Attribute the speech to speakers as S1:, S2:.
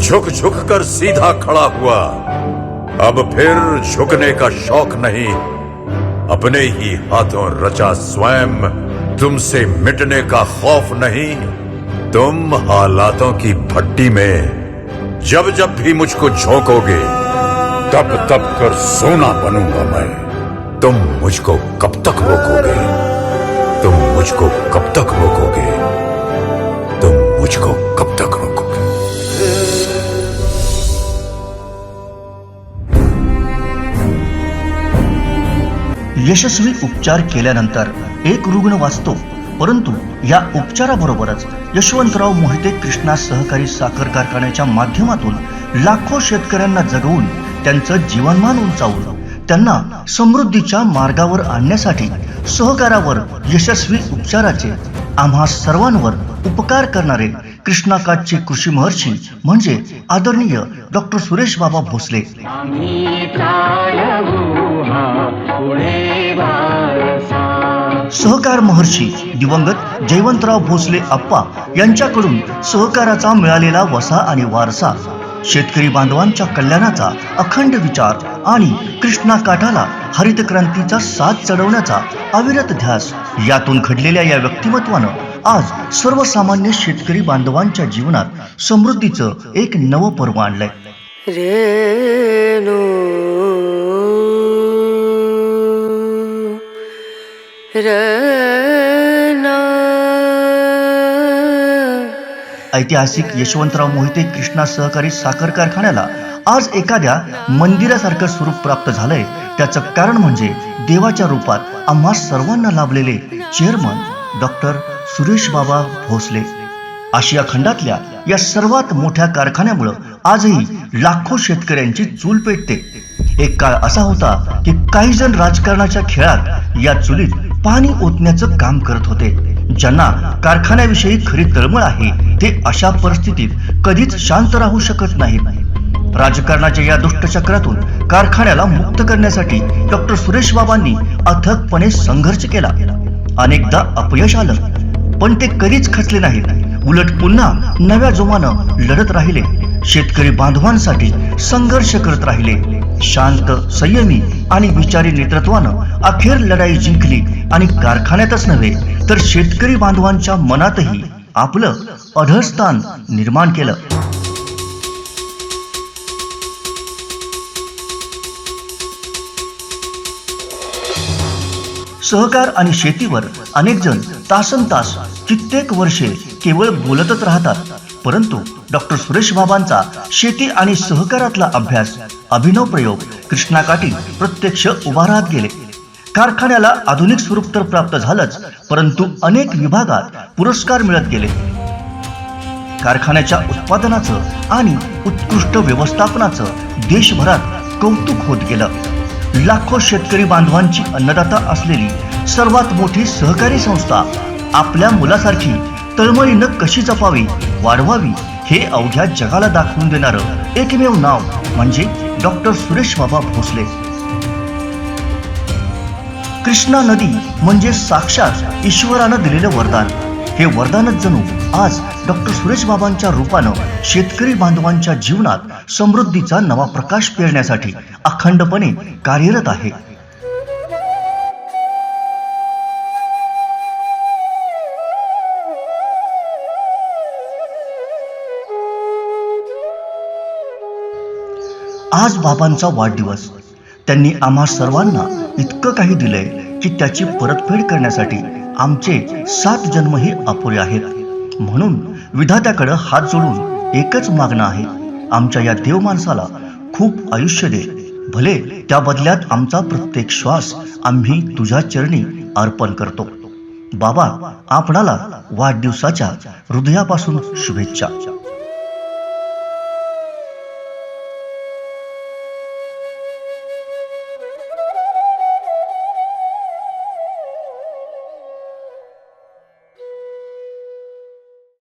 S1: झुक झुक कर सीधा खड़ा हुआ। अब फिर झुकने का शौक नहीं, अपने ही हाथों रचा स्वयं तुमसे मिटने का खौफ नहीं। तुम हालातों की भट्टी में जब जब भी मुझको झोंकोगे, तब तब कर सोना बनूंगा मैं। तुम मुझको कब तक रोकोगे? तुम मुझको कब तक रोकोगे? तुम मुझको कब तक रोकोगे?
S2: यशस्वी उपचार केल्यानंतर एक रुग्ण वाचतो, परंतु या उपचाराबरोबरच यशवंतराव मोहिते कृष्णा सहकारी साखर कारखान्याच्या माध्यमातून लाखो शेतकऱ्यांना जगवून त्यांचं जीवनमान उंचावून त्यांना समृद्धीच्या मार्गावर आणण्यासाठी सहकारावर यशस्वी उपचाराचे आम्हा सर्वांवर उपकार करणारे कृष्णाकाठचे कृषी महर्षी म्हणजे आदरणीय डॉक्टर सुरेश बाबा भोसले सहकार महर्षी दिवंगत जयवंतराव भोसले आप्पा यांच्याकडून सहकाराचा मिळालेला वसा आणि वारसा, शेतकरी बांधवांच्या कल्याणाचा अखंड विचार आणि कृष्णा काठाला हरित क्रांतीचा साथ चढवण्याचा अविरत ध्यास, यातून घडलेल्या या व्यक्तिमत्वानं आज सर्वसामान्य शेतकरी बांधवांच्या जीवनात समृद्धीचं एक नवं पर्व आणलंय. ऐतिहासिक यशवंतराव मोहिते कृष्णा सहकारी साखर कारखान्याला आज एखाद्या मंदिरासारखं स्वरूप प्राप्त झालंय. त्याचं कारण म्हणजे देवाच्या रूपात आम्हा सर्वांना लाभलेले चेअरमन डॉक्टर सुरेश बाबा भोसले. आशिया खंडातल्या या सर्वात मोठ्या कारखान्यामुळे आजही लाखो शेतकऱ्यांची चूल पेटते. एक काळ असा होता की काही जण राजकारणाच्या खेळात या चुलीत पाणी ओतण्याचं काम करत होते. ज्यांना कारखान्याविषयी खरी तळमळ आहे ते अशा परिस्थितीत कधीच शांत राहू शकत नाहीत. राजकारणाच्या या दुष्टचक्रातून कारखान्याला मुक्त करण्यासाठी डॉक्टर सुरेश बाबांनी अथकपणे संघर्ष केला. अनेकदा अपयश आलं, पण ते कधीच खचले नाहीत. उलट पुन्हा नव्या जोमानं लढत राहिले, शेतकरी बांधवांसाठी संघर्ष करत राहिले. शांत, संयमी आणि विचारी नेतृत्वानं अखेर लढाई जिंकली आणि कारखान्यातच नव्हे तर शेतकरी बांधवांच्या मनातही आपलं अढळस्थान निर्माण केलं. सहकार आणि शेतीवर अनेक जण तासनतास कित्येक वर्षे केवळ बोलतच राहतात, परंतु डॉक्टर सुरेश बाबांचा शेती आणि सहकारातला अभ्यास, अभिनव प्रयोग कृष्णाकाठी प्रत्यक्ष उभा राहत गेले. कारखान्याला आधुनिक स्वरूप तर प्राप्त झालंच, परंतु अनेक विभागात पुरस्कार मिळत गेले. कारखान्याच्या उत्पादनाचं आणि उत्कृष्ट व्यवस्थापनाचं देशभरात कौतुक होत गेलं. लाखो शेतकरी बांधवांची अन्नदाता असलेली सर्वात मोठी सहकारी संस्था आपल्या मुलासारखी तळमळीनं कशी जपावी, वाढवावी हे अवघ्या जगाला दाखवून देणारं एकमेव नाव म्हणजे डॉक्टर सुरेश बाबा भोसले. कृष्णा नदी म्हणजे साक्षात ईश्वरानं दिलेलं वरदान. हे वरदानच जणू आज डॉक्टर सुरेश बाबांच्या रूपानं शेतकरी बांधवांच्या जीवनात समृद्धीचा नवा प्रकाश पेरण्यासाठी अखंडपणे कार्यरत आहे. आज बाबांचा वाढदिवस. त्यांनी आम्हा सर्वांना इतकं काही दिलंय की त्याची परतफेड करण्यासाठी आमचे 7 जन्मही अपुरे आहेत. म्हणून विधात्याकडे हात जोडून एकच मागणं आहे, आमच्या या देव माणसाला खूप आयुष्य दे. भले त्या बदल्यात आमचा प्रत्येक श्वास आम्ही तुझ्या चरणी अर्पण करतो. बाबा, आपणाला वाढदिवसाच्या हृदयापासून शुभेच्छा.